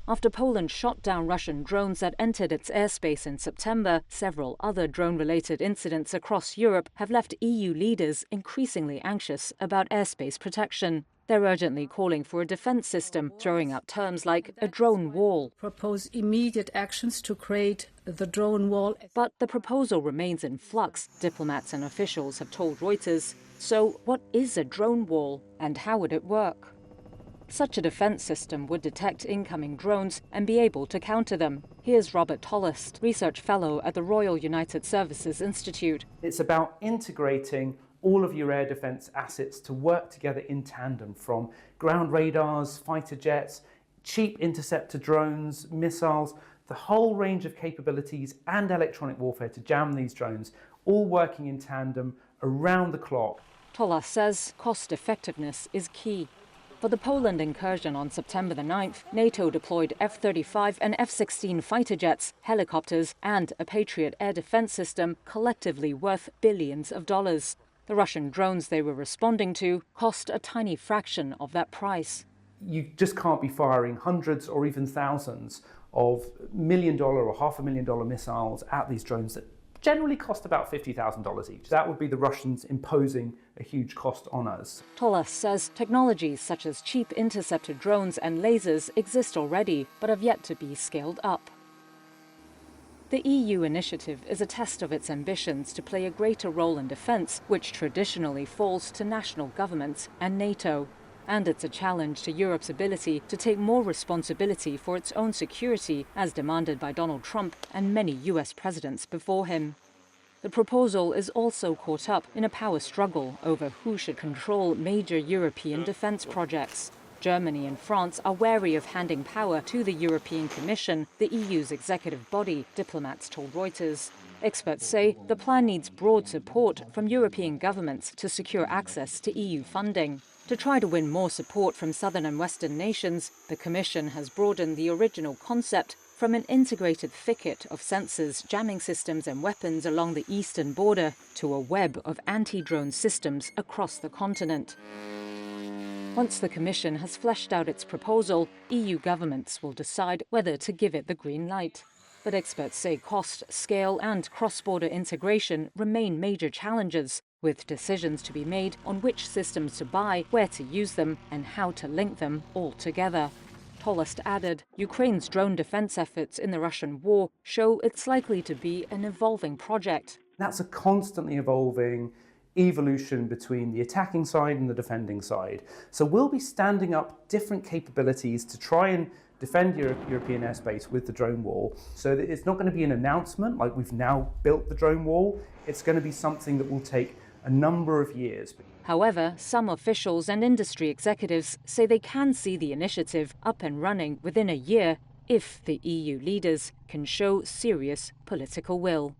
After Poland shot down Russian drones that entered its airspace in September, several other drone-related incidents across Europe have left EU leaders increasingly anxious about airspace protection. They're urgently calling for a defense system, throwing out terms like a drone wall. Propose immediate actions to create the drone wall. But the proposal remains in flux, diplomats and officials have told Reuters. So what is a drone wall and how would it work? Such a defense system would detect incoming drones and be able to counter them. Here's Robert Tollost, research fellow at the Royal United Services Institute. It's about integrating all of your air defense assets to work together in tandem, from ground radars, fighter jets, cheap interceptor drones, missiles, the whole range of capabilities and electronic warfare to jam these drones, all working in tandem around the clock. Tollost says cost effectiveness is key. For the Poland incursion on September the 9th, NATO deployed F-35 and F-16 fighter jets, helicopters and a Patriot air defense system collectively worth billions of dollars. The Russian drones they were responding to cost a tiny fraction of that price. You just can't be firing hundreds or even thousands of $1 million or $500,000 missiles at these drones that generally cost about $50,000 each. That would be the Russians imposing a huge cost on us. Tollost says technologies such as cheap interceptor drones and lasers exist already, but have yet to be scaled up. The EU initiative is a test of its ambitions to play a greater role in defence, which traditionally falls to national governments and NATO. And it's a challenge to Europe's ability to take more responsibility for its own security, as demanded by Donald Trump and many US presidents before him. The proposal is also caught up in a power struggle over who should control major European defence projects. Germany and France are wary of handing power to the European Commission, the EU's executive body, diplomats told Reuters. Experts say the plan needs broad support from European governments to secure access to EU funding. To try to win more support from southern and western nations, the Commission has broadened the original concept from an integrated thicket of sensors, jamming systems and weapons along the eastern border to a web of anti-drone systems across the continent. Once the Commission has fleshed out its proposal, EU governments will decide whether to give it the green light. But experts say cost, scale and cross-border integration remain major challenges, with decisions to be made on which systems to buy, where to use them and how to link them all together. Tollost added, Ukraine's drone defense efforts in the Russian war show it's likely to be an evolving project. That's a constantly evolving evolution between the attacking side and the defending side. So we'll be standing up different capabilities to try and defend European airspace with the drone wall. So that it's not going to be an announcement like we've now built the drone wall. It's going to be something that will take a number of years. However, some officials and industry executives say they can see the initiative up and running within a year if the EU leaders can show serious political will.